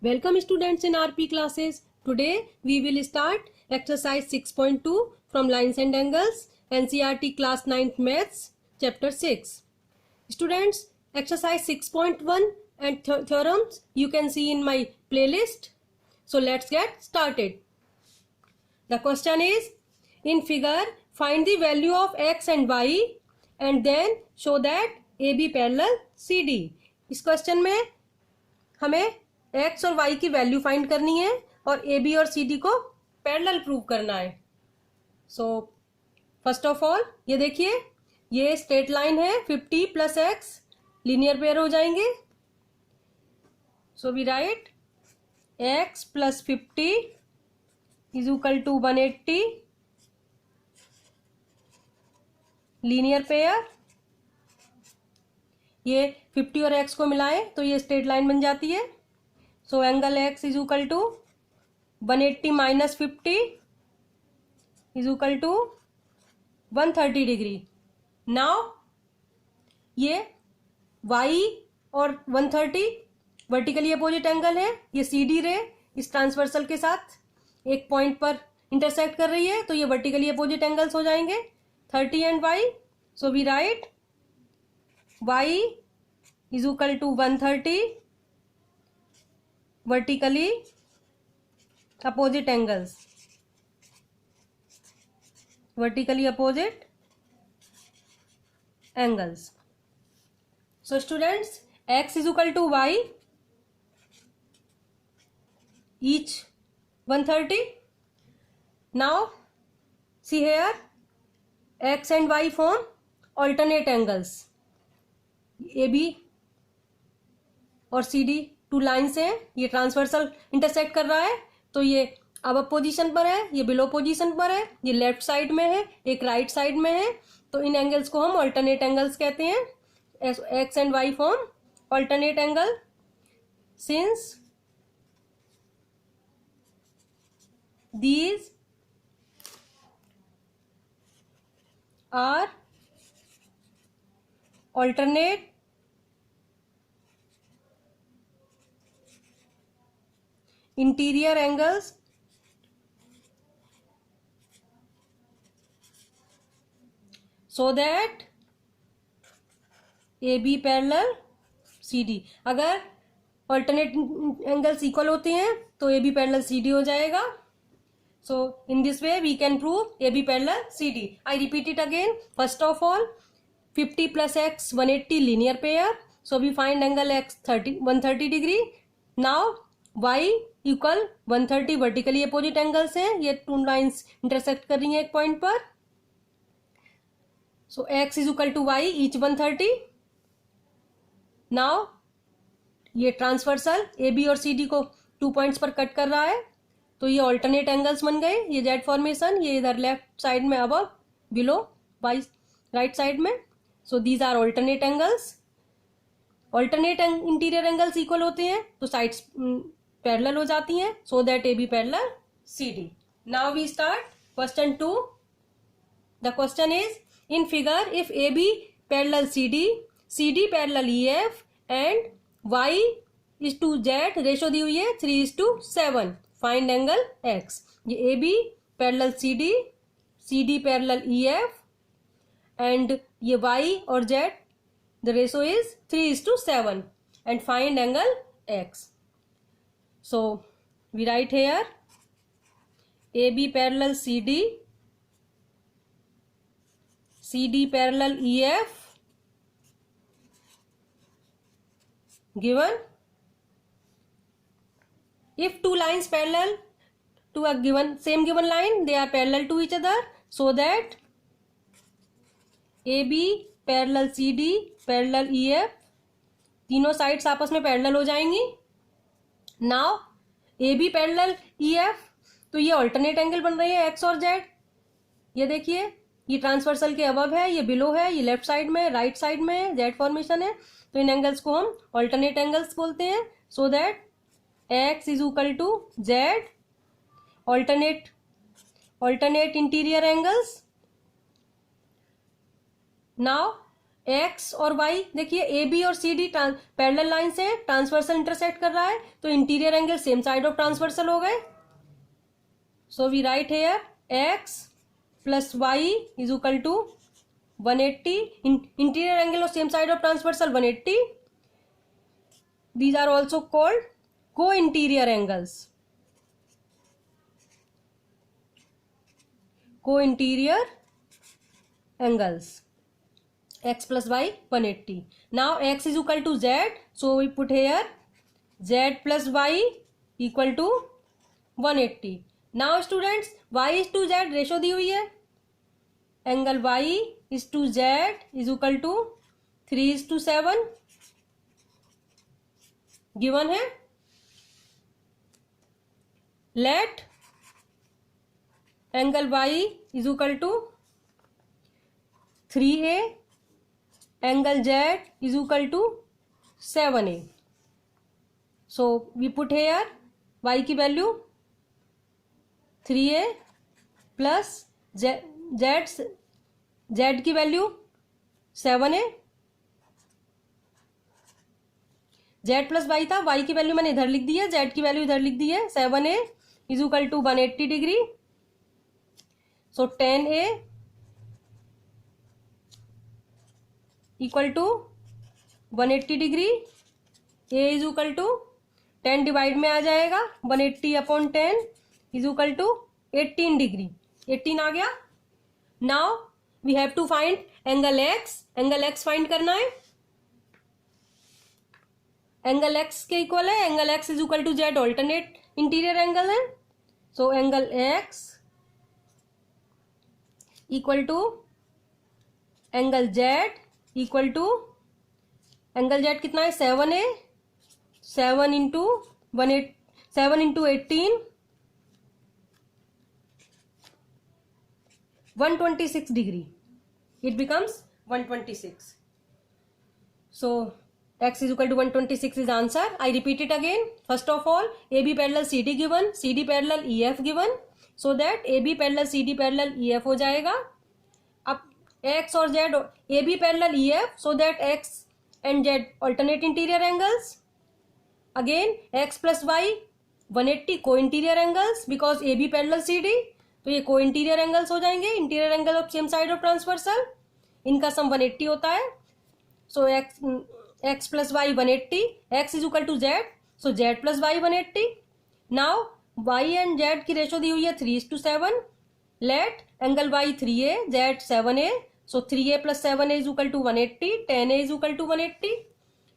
Welcome students in RP classes. Today we will start exercise 6.2 from lines and angles, NCERT class 9th maths chapter 6. Students, exercise 6.1 and theorems you can see in my playlist. So let's get started. The question is, in figure find the value of x and y and then show that AB parallel CD. इस question में हमें x और y की value find करनी है और AB और CD को पैरेलल प्रूव करना है. सो फर्स्ट ऑफ ऑल ये देखिए, ये स्ट्रेट लाइन है. 50 प्लस x लीनियर पेयर हो जाएंगे. So we write x plus 50 is equal to 180 linear pair. ये 50 और x को मिलाएं तो ये स्ट्रेट लाइन बन जाती है. So angle x is equal to 180 minus 50 is equal to 130 degree. Now ये y और 130 वर्टिकली अपोजिट एंगल है. ये CD रे इस ट्रांसवर्सल के साथ एक पॉइंट पर इंटरसेक्ट कर रही है तो ये वर्टिकली अपोजिट एंगल्स हो जाएंगे 30 and y. So we write y is equal to 130 vertically opposite angles. So students, x is equal to y, each 130. Now see here, x and y form alternate angles. AB और CD to line से ये transversal intersect कर रहा है तो ये अब position पर है, ये बिलो पोजीशन पर है. ये लेफ्ट साइड में है, एक राइट साइड में है. तो इन एंगल्स को हम ऑल्टरनेट एंगल्स कहते हैं. X and y form alternate angle since these are alternate interior angles so that AB parallel CD. अगर alternate angles equal होते हैं तो AB parallel CD हो जाएगा. So in this way we can prove AB parallel CD. I repeat it again. First of all, 50 plus x 180 linear pair. So we find angle x 130 degree. Now y equal 130 vertically opposite angles हैं. ये two lines intersect कर रही हैं एक point पर. So x is equal to y each 130. Now ये transversal AB और CD को 2 पॉइंट्स पर कट कर रहा है तो ये ऑल्टरनेट एंगल्स बन गए. ये जेड फॉर्मेशन, ये इधर लेफ्ट साइड में above, below, by right side में. So these are alternate angles. Alternate interior angles equal होते हैं तो साइड्स पैरेलल हो जाती हैं. So that AB parallel CD. Now we start question 2. The question is, in figure if AB parallel CD, CD parallel EF and Y is to Z, ratio दी हुई है 3:7. Find angle X. ये AB parallel CD, CD parallel EF and ये Y और Z the ratio is 3:7 and find angle X. So we write here AB parallel CD, CD parallel EF given. If two lines parallel to a given line, they are parallel to each other, so that AB parallel CD parallel EF, तीनों sides आपस में parallel हो जाएंगी. Now AB parallel EF, तो ये alternate angle बन रही है x और z. ये देखिए, ये ट्रांसवर्सल के अबव है, ये बिलो है, ये लेफ्ट साइड में, राइट साइड में z फॉर्मेशन है. तो इन एंगल्स को हम ऑल्टरनेट एंगल्स बोलते हैं. So that x is equal to z alternate interior angles. Now x और वाई, देखिए ए बी और सी डी पैरेलल लाइन से ट्रांसवर्सल इंटरसेक्ट कर रहा है, तो interior angle same side of transversal हो गए. So we write here x plus y is equal to 180. Interior angle of same side of transversal 180. These are also called co-interior angles. Co-interior angles. X plus Y 180. Now X is equal to Z. So we put here Z plus Y equal to 180. Now students, Y is to Z ratio दी हुई है. Angle Y is to Z is equal to 3:7 given है. Let angle Y is equal to 3A, angle Z is equal to 7A. So we put here Y की value 3A plus Z की value 7A. Z plus y था, Y की value मैंने इधर लिख दी है, Z की वैल्यू इधर लिख दी है. 7A is equal to 180 degree. So 10A equal to 180 degree. A is equal to 10 divide में आ जाएगा, 180 upon 10 is equal to 18 degree. 18 आ गया. Now we have to find angle X. Angle X find करना है. एंगल एक्स के equal है, angle X is equal to Z alternate interior angle है. So angle X equal to angle Z equal to angle Z कितना है 7A. 7 into 18 126 degree. It becomes 126. So X is equal to 126 is answer. I repeat it again. First of all, AB parallel CD given, CD parallel EF given, so that AB parallel CD parallel EF हो जाएगा. अब X और Z AB parallel EF, so that X and Z alternate interior angles. Again X plus Y 180 co-interior angles because AB parallel CD, तो ये co-interior angles हो जाएंगे. Interior angle of same side of transversal, इनका सम 180 होता है. So X plus Y 180, X is equal to Z, so Z plus Y 180. Now Y and Z की ratio दी हुई है 3:7. Let angle Y 3A, Z 7A. So 3A plus 7A is equal to 180. 10A is equal to 180.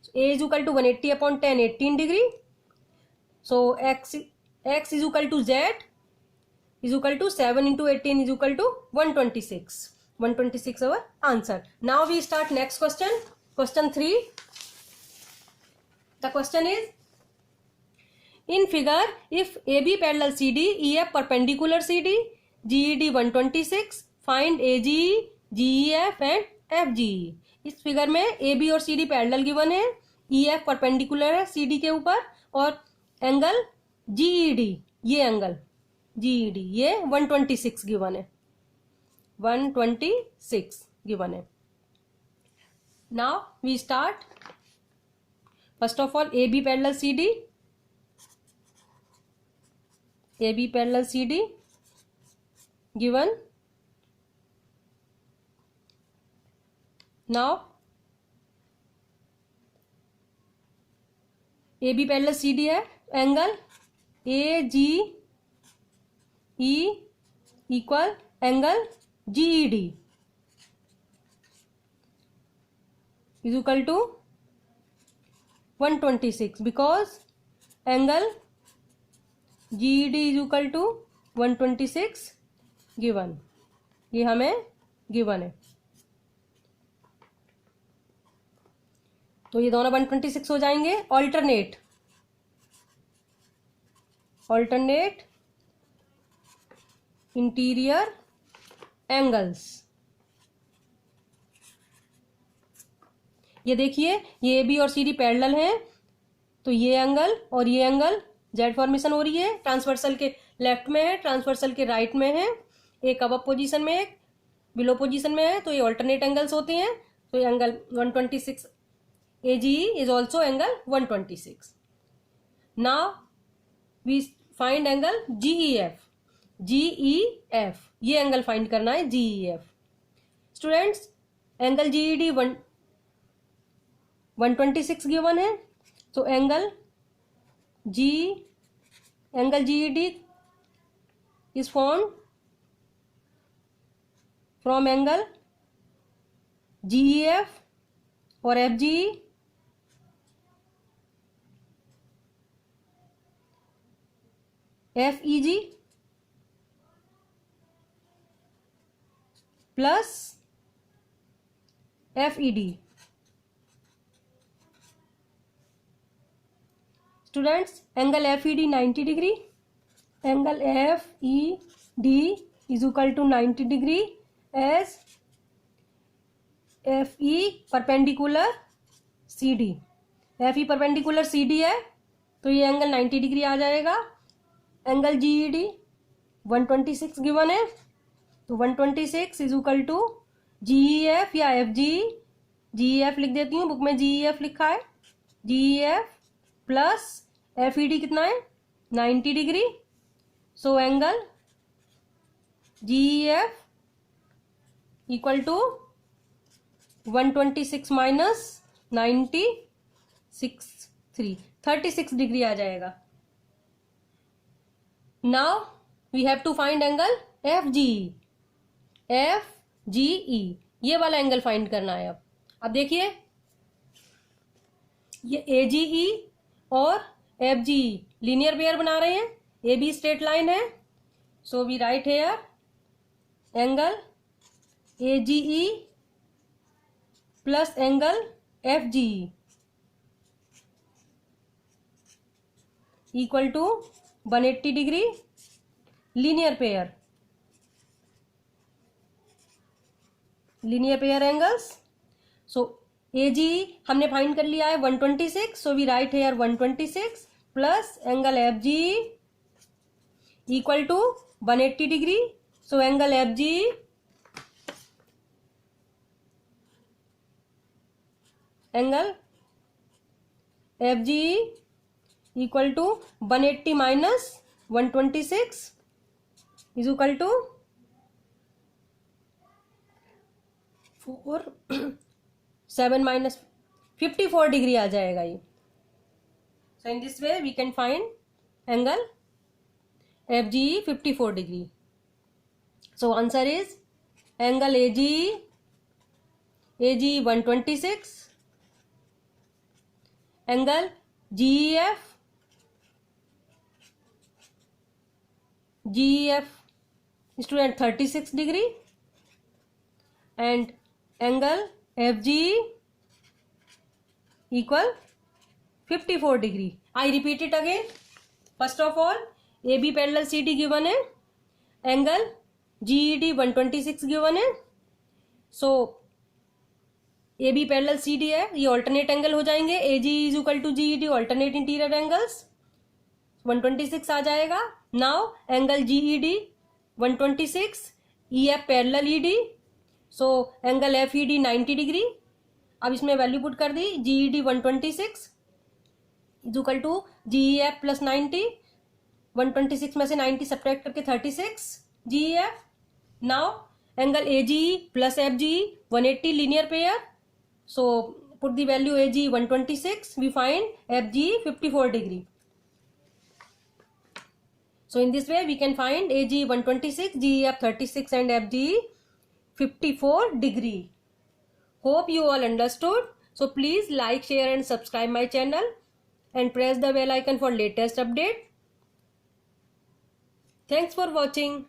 So A is equal to 180 upon 10, 18 degree. So X is equal to Z is equal to 7 into 18 is equal to 126. 126 our answer. Now we start next question. Question 3. The question is, in figure, if AB parallel CD, EF perpendicular CD, GED 126, find AGE, GEF and FGE. इस figure में AB और CD parallel given है, EF perpendicular है CD के ऊपर, और angle GED, ये angle GED ये 126 गिवन है. 126 गिवन है. Now we start. First of all, AB parallel CD. AB parallel CD given. Now AB parallel CD है, angle AGE equal angle GED is equal to 126 because angle GED is equal to 126 given. ये हमें given है. तो ये दोनों 126 हो जाएंगे. Alternate interior angles. ये देखिए, ये AB और CD पैरेलल हैं, तो ये एंगल और ये एंगल जेड फॉर्मेशन हो रही है. ट्रांसवर्सल के लेफ्ट में है, ट्रांसवर्सल के राइट में है. एक अबव पोजीशन में, एक बिलो पोजीशन में है, तो ये ऑल्टरनेट एंगल्स होते हैं. So angle 126 AGE is also angle 126. Now we find angle GEF. GEF ये एंगल फाइंड करना है GEF. Students angle GED 126 given है. तो angle GED is formed from angle GEF or FGE FEG plus FED. Students, angle FED 90 degree. Angle FED is equal to 90 degree as FE perpendicular CD. FE perpendicular CD है तो ये angle 90 degree आ जाएगा. Angle GED 126 given है तो 126 is equal to GEF या FGE. GEF लिख देती हूँ, बुक में GEF लिखा है. GEF प्लस FED कितना है 90 degree. So angle GEF equal to 126 minus 90 36 degree आ जाएगा. Now we have to find angle FGE. FGE ये वाला एंगल फाइंड करना है. अब देखिए ये AGE और FGE लीनियर पेयर बना रहे हैं. AB स्ट्रेट लाइन है. So we write here angle AGE plus angle FGE equal to 180 degree linear pair angles. So AGE हमने फाइंड कर लिया है 126. So we write here 126 plus angle FGE equal to 180 degree. So angle FGE equal to 180 minus 126 is equal to 7 minus 54 degree आ जाएगा ये. So in this way we can find angle FGE 54 degree. So answer is angle AGE 126, angle GEF student 36 degree and angle FGE equal 54 degree. I repeat it again. First of all, AB parallel CD given है, angle GED 126 given है. So AB parallel CD है, ये alternate angle हो जाएंगे. AGE is equal to GED alternate interior angles 126 आ जाएगा. Now angle GED 126 EF parallel ED. So angle FED 90 degree. अब इसमें वैल्यू पुट कर दी. GED 126 is equal to GEF plus 90. 126 में से 90 सब्ट्रैक्ट करके 36 GEF. Now angle AGE plus FGE 180 linear pair. So put the value AGE 126. We find FGE 54 degree. So in this way we can find AGE 126, GEF 36 and FGE 54 degree. Hope you all understood. So please like, share and subscribe my channel and press the bell icon for latest update. Thanks for watching.